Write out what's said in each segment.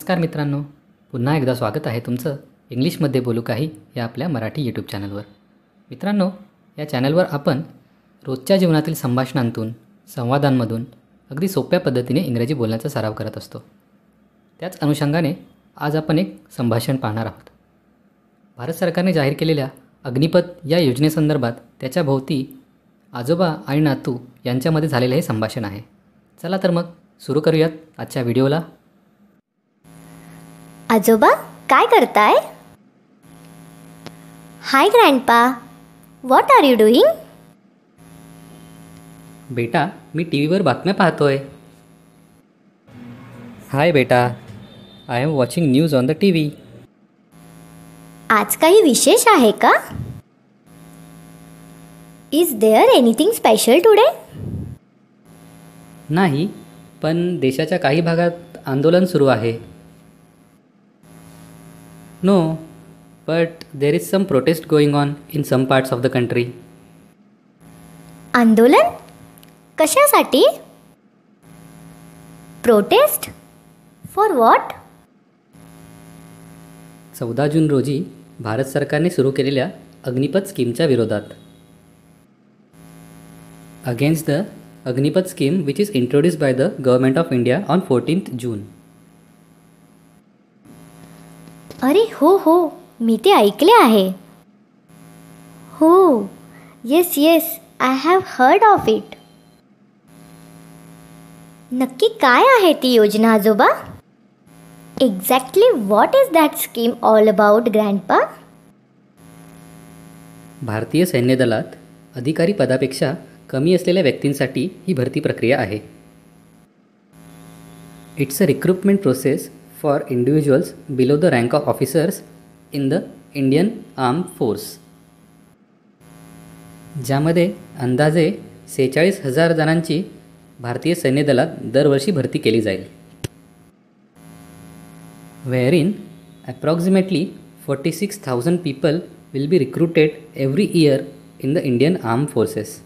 नमस्कार मित्रांनो, पुन्हा एकदा स्वागत आहे तुमचं इंग्लिशमध्ये बोलू काही या आपल्या मराठी यूट्यूब चॅनलवर. मित्रांनो, या चॅनलवर आपण रोजच्या जीवनातील संभाषणांतून, संवादांमधून अगदी सोप्या पद्धतीने इंग्रजी बोलण्याचा सराव करत असतो. त्याच अनुषंगाने आज आपण एक संभाषण पाहणार आहोत. भारत सरकारने जाहीर केलेल्या अग्निपथ या योजनेसंदर्भात त्याच्या भोवती आजोबा आणि नातू यांच्यामध्ये झालेले हे संभाषण आहे. चला तर मग सुरू करूयात आजच्या व्हिडिओला. आजोबा काय करताय? Hi grandpa, what are you doing? बेटा, मी टी व्हीवर बातम्या पाहतोय. हाय बेटा, I am watching news on the TV. आज काही विशेष आहे का? Is there anything special today? नाही, पण देशाच्या काही भागात आंदोलन सुरू आहे. No, but there is some protest going on in some parts of the country. आंदोलन? कशासाठी? प्रोटेस्ट? For what? 14 जून रोजी भारत सरकारने सुरू केलेल्या अग्निपथ स्कीमच्या विरोधात. Against the Agnipath scheme which is introduced by the government of India on 14 June. अरे हो, मी ते ऐकले आहे. हो, yes, I have heard of it. नक्की काय आहे ती योजना आजोबा? Exactly what is that scheme all about grandpa? भारतीय सैन्य दलात अधिकारी पदापेक्षा कमी असलेल्या व्यक्तींसाठी ही भरती प्रक्रिया आहे. It's a recruitment process for individuals below the rank of officers in the Indian armed force, ज्यामध्ये अंदाजे 46,000 जणांची भारतीय सैन्य दलात दरवर्षी भरती केली जाईल. wherein approximately 46,000 people will be recruited every year in the Indian Armed Forces.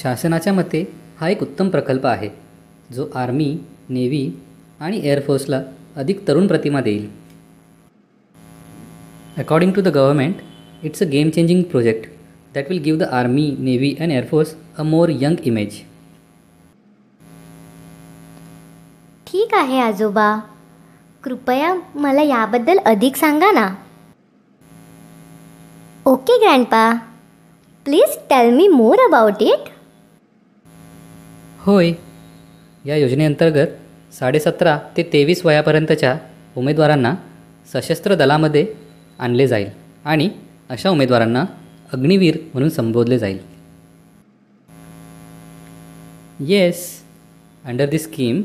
शासनाच्या मते हा एक उत्तम प्रकल्प आहे जो आर्मी, नेव्ही आणि एअरफोर्सला अधिक तरुण प्रतिमा देईल. According to the government, it's a game changing project that will give the army, navy and air force a more young image. ठीक आहे आजोबा, कृपया मला याबद्दल अधिक सांगा ना. Okay grandpa, please tell me more about it. होय, या योजनेअंतर्गत 17.5 ते 23 वयापर्यंतच्या उमेदवारांना सशस्त्र दलामध्ये आणले जाईल आणि अशा उमेदवारांना अग्निवीर म्हणून संबोधले जाईल. Yes, under this scheme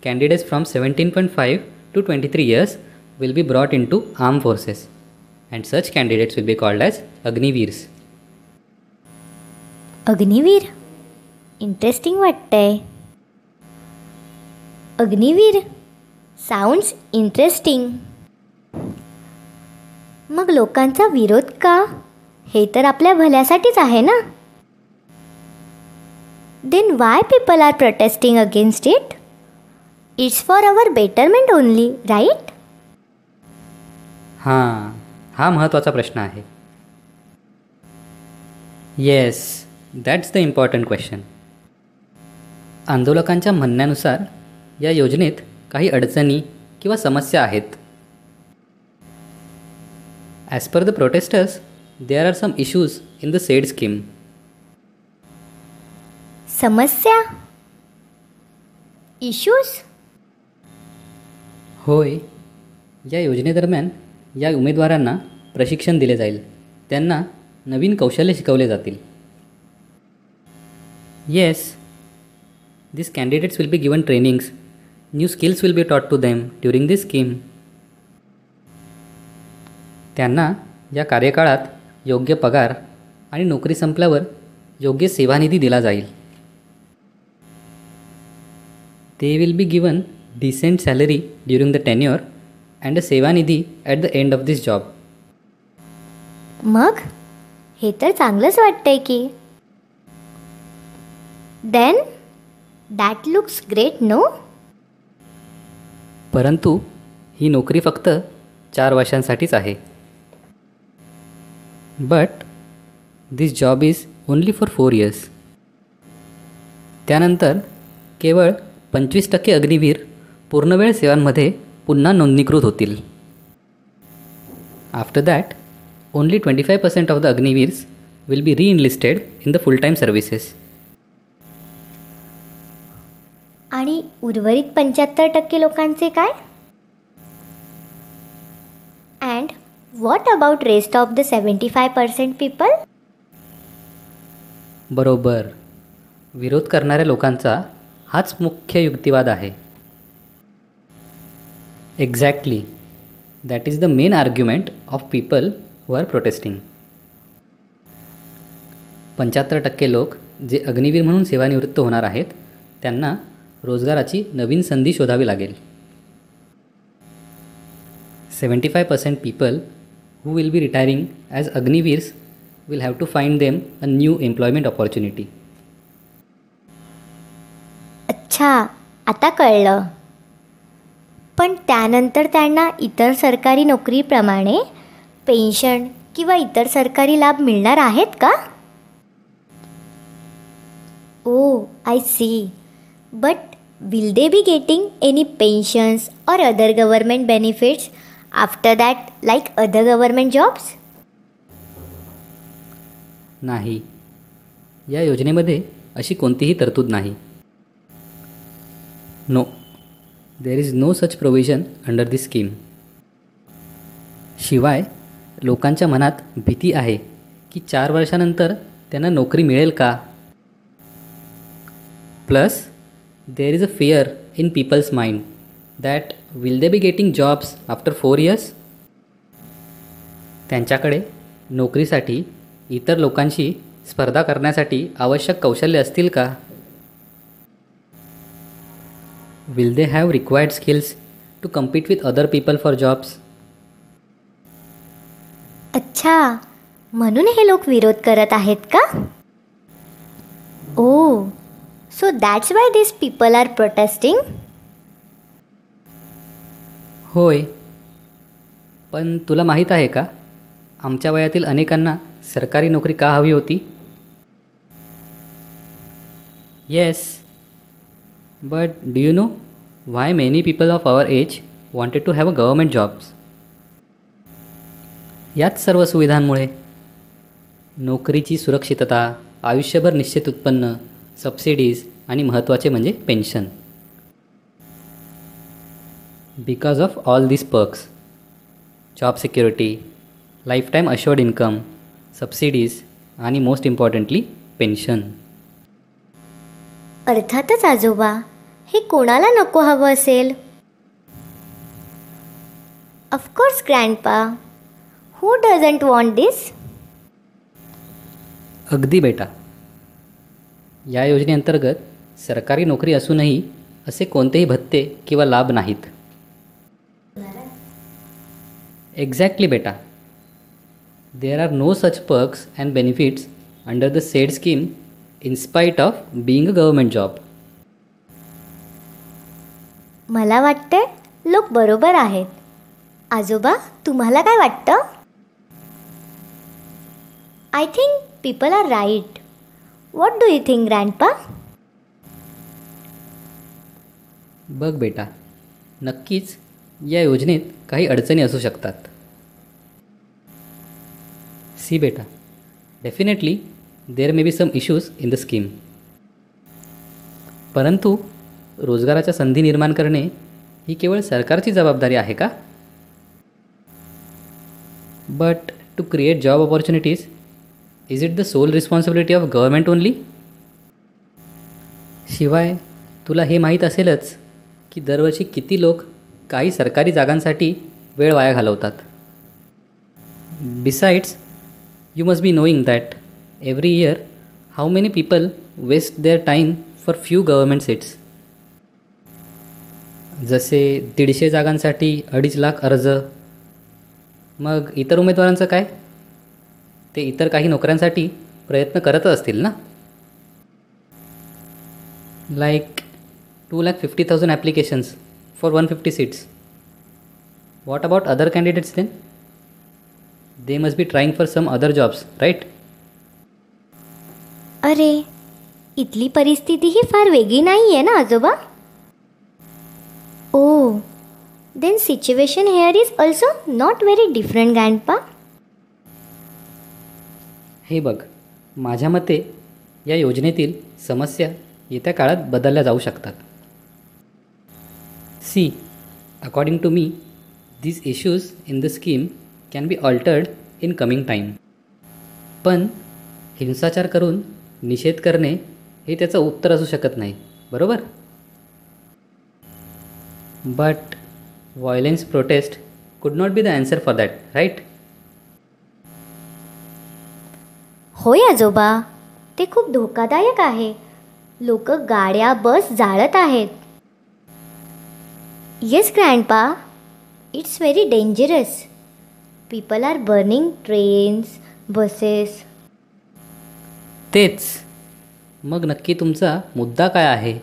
candidates from 17.5 to 23 years will be brought into armed forces and such candidates will be called as Agniveers. Agniveer? Interesting वाटतंय. Agniveer sounds interesting. मग लोकांचा विरोध का? हे तर आपल्या भल्यासाठीच आहे ना. Then why people are protesting against it? It's for our betterment only, right? हा महत्त्वाचा प्रश्न आहे. Yes, that's the important question. आंदोलकांच्या म्हणण्यानुसार या योजनेत काही अडचणी किंवा समस्या आहेत. As per the protesters, there are some issues in the said scheme. समस्या? इश्यूज? होय, या योजनेदरम्यान या उमेदवारांना प्रशिक्षण दिले जाईल. त्यांना नवीन कौशल्य शिकवले जातील. Yes, this candidates will be given trainings. New skills will be taught to them during this scheme. त्यांना या कार्यकाळात योग्य पगार आणि नोकरी संपल्यावर योग्य सेवानिधी दिला जाईल. They will be given decent salary during the tenure and a सेवानिधी at the end of this job. मग हे तर चांगलंच वाटतंय की. Then that looks great, no? परंतु ही नोकरी फक्त 4 वर्षांसाठीच आहे. But this job is only for 4 years. त्यानंतर केवळ 25% अग्निवीर पूर्णवेळ सेवांमध्ये पुन्हा नोंदणीकृत होतील. After that only 25% of the Agniveers will be re-enlisted in the full time services. आणि उर्वरित 75% लोकांचे काय? And what about rest of the 75% people? बरोबर. विरोध करणाऱ्या लोकांचा हाच मुख्य युक्तिवाद आहे. Exactly. That is the main argument of people who are protesting. 75% लोक जे अग्निवीर म्हणून सेवानिवृत्त होणार आहेत त्यांना रोजगाराची नवीन संधी शोधावी लागेल. 75% people who will be retiring as Agniveers will have to find them a new employment opportunity. अच्छा, आता कळलं. पण त्यानंतर त्यांना इतर सरकारी नोकरीप्रमाणे पेन्शन किंवा इतर सरकारी लाभ मिळणार आहेत का? Oh, I see. But will they be getting any pensions or other government benefits after that like other government jobs? नाही. या योजनेमध्ये अशी कोणतीही तरतूद नाही. No, there is no such provision under this scheme. शिवाय लोकांच्या मनात भीती आहे की 4 वर्षानंतर त्यांना नोकरी मिळेल का. Plus there is a fear in people's mind that will they be getting jobs after 4 years? त्यांच्याकडे नोकरीसाठी इतर लोकांशी स्पर्धा करण्यासाठी आवश्यक कौशल्य असतील का? Will they have required skills to compete with other people for jobs? अच्छा, म्हणून हे लोक विरोध करत आहेत का? ओ, so that's why these people are protesting? होय. पण तुला माहीत आहे का आमच्या वयातील अनेकांना सरकारी नोकरी का हवी होती? Yes. But do you know why many people of our age wanted to have a government jobs? याच सर्व सुविधांमुळे. नोकरीची सुरक्षितता, आयुष्यभर निश्चित उत्पन्न, सबसिडीज आणि महत्त्वाचे म्हणजे pension. Because of all this perks, job security, lifetime assured income, subsidies आणि मोस्ट इम्पॉर्टंटली पेन्शन. अर्थातच आजोबा, हे कोणाला नको हवं असेल? Of course grandpa, who doesn't want this? अगदी बेटा. या योजनेअंतर्गत सरकारी नोकरी असूनही असे कोणतेही भत्ते किंवा लाभ नाहीत. एक्झॅक्टली बेटा. There are no such perks and benefits under the said scheme in spite of being a government job. मला वाटते लोक बरोबर आहेत. आजोबा, तुम्हाला काय वाटतं? I think people are right. What do you think grandpa? बघ बेटा, नक्कीच या योजनेत काही अडचणी असू शकतात. सी बेटा, definitely there may be some issues in the scheme. परंतु रोजगाराच्या संधी निर्माण करणे ही केवळ सरकारची जबाबदारी आहे का? But to create job opportunities, is it the sole responsibility of government only? शिवाय तुला हे माहीत असेलच की दरवर्षी किती लोक काही सरकारी जागांसाठी वेळ वाया घालवतात. Besides, you must be knowing that every year how many people waste their time for few government seats. जसे 150 जागांसाठी 2.5 लाख अर्ज. मग इतर उमेदवारांचं काय? ते इतर काही नोकऱ्यांसाठी प्रयत्न करतच असतील ना. Like 2,50,000 applications for 150 seats. What about other candidates then? They must be trying for some other jobs, right? अरे, इथली परिस्थिती ही फार वेगळी नाही आहे ना आजोबा? Oh, then situation here is also not very different grandpa. हे बघ, माझ्या मते या योजनेतील समस्या येत्या काळात बदलल्या जाऊ शकतात. See, according to me, these issues in the scheme can be altered in coming time. पण हिंसाचार करून निषेध करणे हे त्याचं उत्तर असू शकत नाही, बरोबर? But violence protest could not be the answer for that, right? होय आजोबा, ते खूप धोकादायक आहे. लोक गाड्या बस जाळत आहेत. Yes grandpa, it's very dangerous. People are burning trains, buses. तेच. मग नक्की तुमचा मुद्दा काय आहे?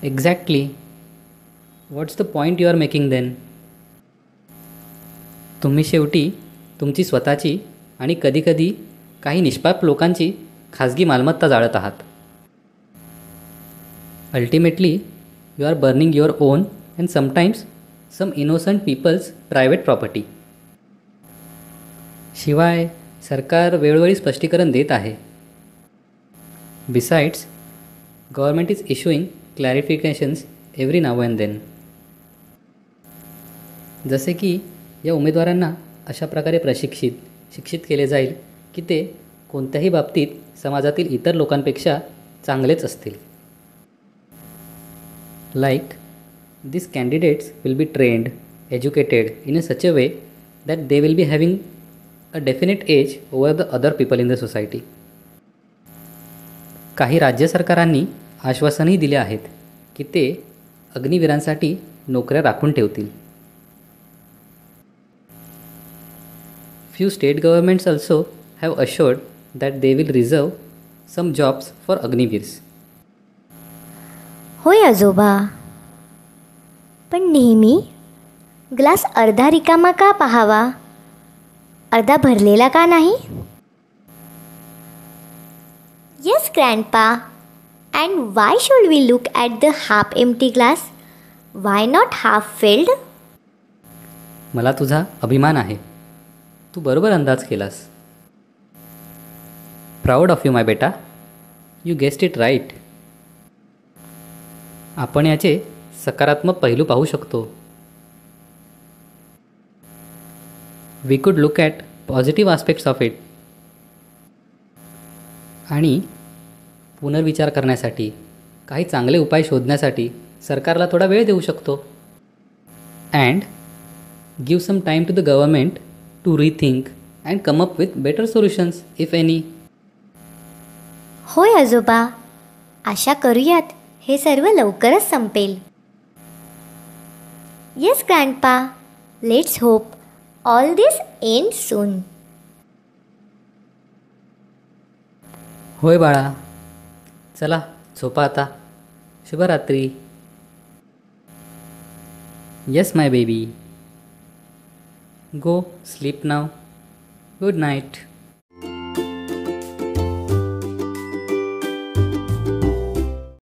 Exactly. What's the point you are making then? तुम्ही शेवटी तुमची स्वतःची आणि कधीकधी काही निष्पाप लोकांची खाजगी मालमत्ता जाळत आहात. Ultimately you are burning your own and sometimes some innocent people's private property. शिवाय सरकार वेळोवेळी स्पष्टीकरण देत आहे. Besides, government is issuing clarifications every now and then. जसे की या उमेदवारांना अशा प्रकारे शिक्षित केले जाईल की ते कोणत्याही बाबतीत समाजातील इतर लोकांपेक्षा चांगलेच असतील. Like, these candidates will be trained, educated in a such a way that they will be having a definite edge over the other people in the society. काही राज्य सरकारांनी आश्वासनही दिले आहेत की ते अग्निवीरांसाठी नोकऱ्या राखून ठेवतील. Few state governments also have assured that they will reserve some jobs for अग्निवीर्स. होय आजोबा, पण नेहमी ग्लास अर्धा रिकामा का पाहावा, अर्धा भरलेला का नाही? Yes grandpa, and why should we look at the half empty glass? Why not half filled? मला तुझा अभिमान आहे. तू बरोबर अंदाज केलास. प्राऊड ऑफ यू माय बेटा. You guessed it right. आपण याचे सकारात्मक पैलू पाहू शकतो. We could look at positive aspects of it. आणि पुनर्विचार करण्यासाठी, काही चांगले उपाय शोधण्यासाठी सरकारला थोडा वेळ देऊ शकतो. And give some time to the government to rethink and come up with better solutions if any. होय आजोबा, आशा करूयात हे सर्व लवकरच संपेल. Yes grandpa, let's hope all this end soon. होय बाळा, चला झोपा आता. शुभरात्री. Yes my baby, go sleep now. Good night.